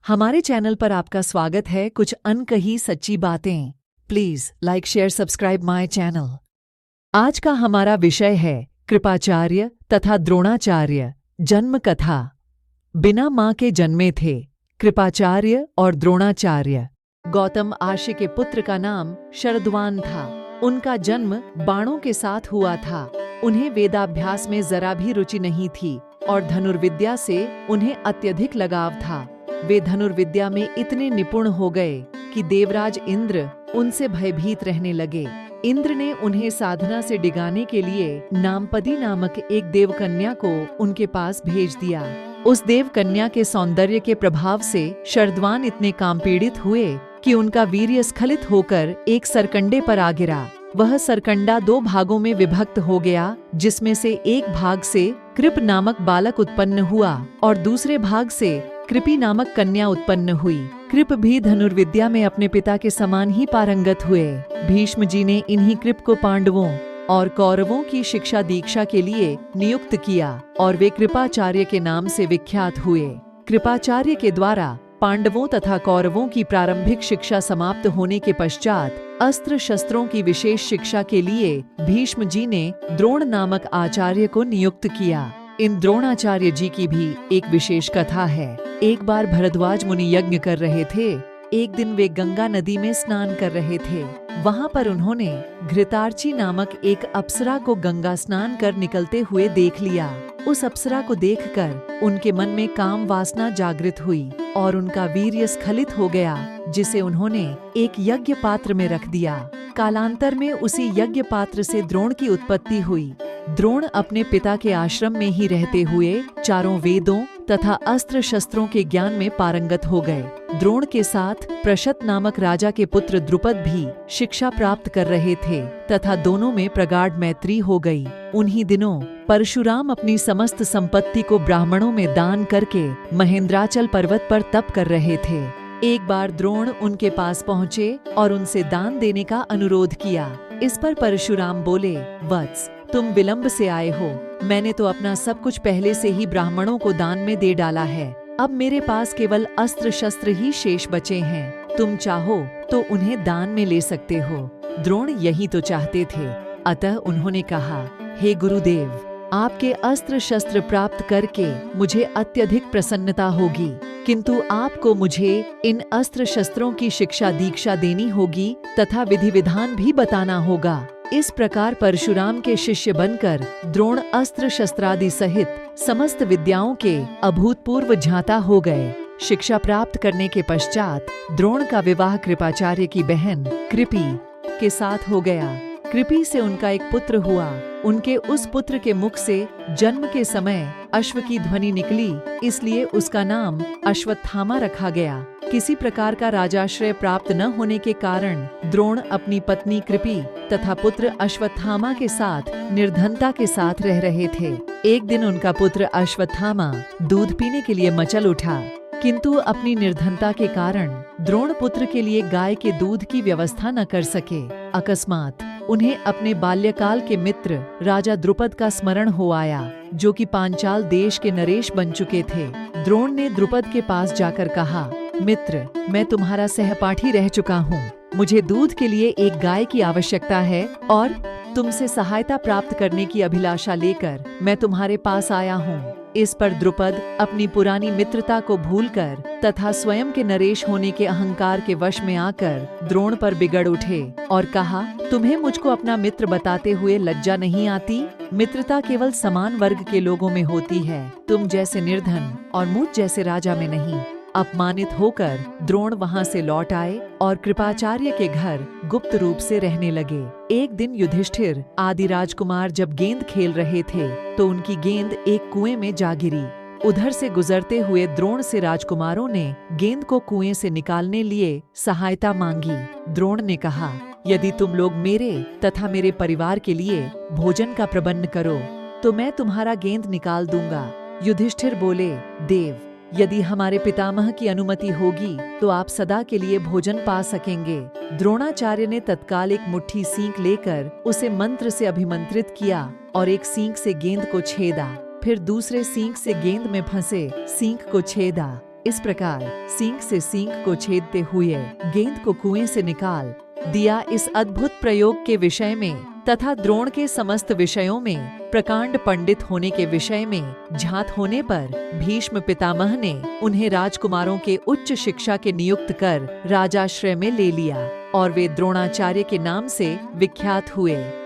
हमारे चैनल पर आपका स्वागत है। कुछ अनकही सच्ची बातें। Please like share subscribe my channel. आज का हमारा विषय है कृपाचार्य तथा द्रोणाचार्य जन्म कथा। बिना मां के जन्मे थे कृपाचार्य और द्रोणाचार्य। गौतम आर्षि के पुत्र का नाम शरद्वान था। उनका जन्म बाणों के साथ हुआ था। उन्हें वेदाभ्यास में जरा भी रुचि नहीं थी और धनुर्विद्या से उन्हें अत्यधिक लगाव था। वे धनुर्विद्या में इतने निपुण हो गए कि देवराज इंद्र उनसे भयभीत रहने लगे। इंद्र ने उन्हें साधना से डिगाने के लिए नामपदी नामक एक देवकन्या को उनके पास भेज दिया। उस देवकन्या के सौंदर्य के प्रभाव से शरद्वान इतने कामपीड़ित हुए कि उनका वीर्य स्खलित होकर एक सरकंडे पर आ गिरा। वह सरकंडा 2 भागों में विभक्त हो गया, जिसमें से एक भाग से कृप नामक बालक उत्पन्न हुआ और दूसरे भाग से कृपी नामक कन्या उत्पन्न हुई। कृप भी धनुर्विद्या में अपने पिता के समान ही पारंगत हुए। भीष्म जी ने इन्हीं कृप को पांडवों और कौरवों की शिक्षा दीक्षा के लिए नियुक्त किया और वे कृपाचार्य के नाम से विख्यात हुए। कृपाचार्य के द्वारा पांडवों तथा कौरवों की प्रारंभिक शिक्षा समाप्त होने के पश्चात अस्त्र शस्त्रों की विशेष शिक्षा के लिए भीष्म जी ने द्रोण नामक आचार्य को नियुक्त किया। इन द्रोणाचार्य जी की भी एक विशेष कथा है। एक बार भरद्वाज मुनि यज्ञ कर रहे थे। एक दिन वे गंगा नदी में स्नान कर रहे थे। वहां पर उन्होंने घृतार्ची नामक एक अप्सरा को गंगा स्नान कर निकलते हुए देख लिया। उस अप्सरा को देखकर उनके मन में काम वासना जागृत हुई और उनका वीर्य स्खलित हो गया, जिसे उन्होंने एक यज्ञ पात्र में रख दिया। कालांतर में उसी यज्ञ पात्र से द्रोण की उत्पत्ति हुई। द्रोण अपने पिता के आश्रम में ही रहते हुए चारों वेदों तथा अस्त्र शस्त्रों के ज्ञान में पारंगत हो गए। द्रोण के साथ प्रशत नामक राजा के पुत्र द्रुपद भी शिक्षा प्राप्त कर रहे थे तथा दोनों में प्रगाढ़ मैत्री हो गई। उन्हीं दिनों परशुराम अपनी समस्त संपत्ति को ब्राह्मणों में दान करके महेंद्राचल पर्वत पर तप कर रहे थे। एक बार द्रोण उनके पास पहुँचे और उनसे दान देने का अनुरोध किया। इस पर परशुराम बोले, वत्स, तुम विलंब से आए हो। मैंने तो अपना सब कुछ पहले से ही ब्राह्मणों को दान में दे डाला है। अब मेरे पास केवल अस्त्र शस्त्र ही शेष बचे हैं। तुम चाहो तो उन्हें दान में ले सकते हो। द्रोण यही तो चाहते थे। अतः उन्होंने कहा, हे गुरुदेव, आपके अस्त्र शस्त्र प्राप्त करके मुझे अत्यधिक प्रसन्नता होगी, किंतु आपको मुझे इन अस्त्र शस्त्रों की शिक्षा दीक्षा देनी होगी तथा विधि विधान भी बताना होगा। इस प्रकार परशुराम के शिष्य बनकर द्रोण अस्त्र शस्त्रादि सहित समस्त विद्याओं के अभूतपूर्व झांता हो गए। शिक्षा प्राप्त करने के पश्चात द्रोण का विवाह कृपाचार्य की बहन कृपी के साथ हो गया। कृपी से उनका एक पुत्र हुआ। उनके उस पुत्र के मुख से जन्म के समय अश्व की ध्वनि निकली, इसलिए उसका नाम अश्वत्थामा रखा गया। किसी प्रकार का राजाश्रय प्राप्त न होने के कारण द्रोण अपनी पत्नी कृपी तथा पुत्र अश्वत्थामा के साथ निर्धनता के साथ रह रहे थे। एक दिन उनका पुत्र अश्वत्थामा दूध पीने के लिए मचल उठा, किंतु अपनी निर्धनता के कारण द्रोण पुत्र के लिए गाय के दूध की व्यवस्था न कर सके। अकस्मात उन्हें अपने बाल्यकाल के मित्र राजा द्रुपद का स्मरण हो आया, जो कि पांचाल देश के नरेश बन चुके थे। द्रोण ने द्रुपद के पास जाकर कहा, मित्र, मैं तुम्हारा सहपाठी रह चुका हूँ। मुझे दूध के लिए एक गाय की आवश्यकता है और तुमसे सहायता प्राप्त करने की अभिलाषा लेकर मैं तुम्हारे पास आया हूँ। इस पर द्रुपद अपनी पुरानी मित्रता को भूलकर तथा स्वयं के नरेश होने के अहंकार के वश में आकर द्रोण पर बिगड़ उठे और कहा, तुम्हें मुझको अपना मित्र बताते हुए लज्जा नहीं आती? मित्रता केवल समान वर्ग के लोगों में होती है, तुम जैसे निर्धन और मुझ जैसे राजा में नहीं। अपमानित होकर द्रोण वहां से लौट आए और कृपाचार्य के घर गुप्त रूप से रहने लगे। एक दिन युधिष्ठिर आदि राजकुमार जब गेंद खेल रहे थे तो उनकी गेंद एक कुएं में जा गिरी। उधर से गुजरते हुए द्रोण से राजकुमारों ने गेंद को कुएं से निकालने लिए सहायता मांगी। द्रोण ने कहा, यदि तुम लोग मेरे तथा मेरे परिवार के लिए भोजन का प्रबंध करो तो मैं तुम्हारा गेंद निकाल दूंगा। युधिष्ठिर बोले, देव, यदि हमारे पितामह की अनुमति होगी तो आप सदा के लिए भोजन पा सकेंगे। द्रोणाचार्य ने तत्काल एक मुट्ठी सींक लेकर उसे मंत्र से अभिमंत्रित किया और एक सींक से गेंद को छेदा। फिर दूसरे सींक से गेंद में फंसे सींक को छेदा। इस प्रकार सींग से सींग को छेदते हुए गेंद को कुएं से निकाल दिया। इस अद्भुत प्रयोग के विषय में तथा द्रोण के समस्त विषयों में प्रकांड पंडित होने के विषय में झात होने पर भीष्म पितामह ने उन्हें राजकुमारों के उच्च शिक्षा के नियुक्त कर राजाश्रय में ले लिया और वे द्रोणाचार्य के नाम से विख्यात हुए।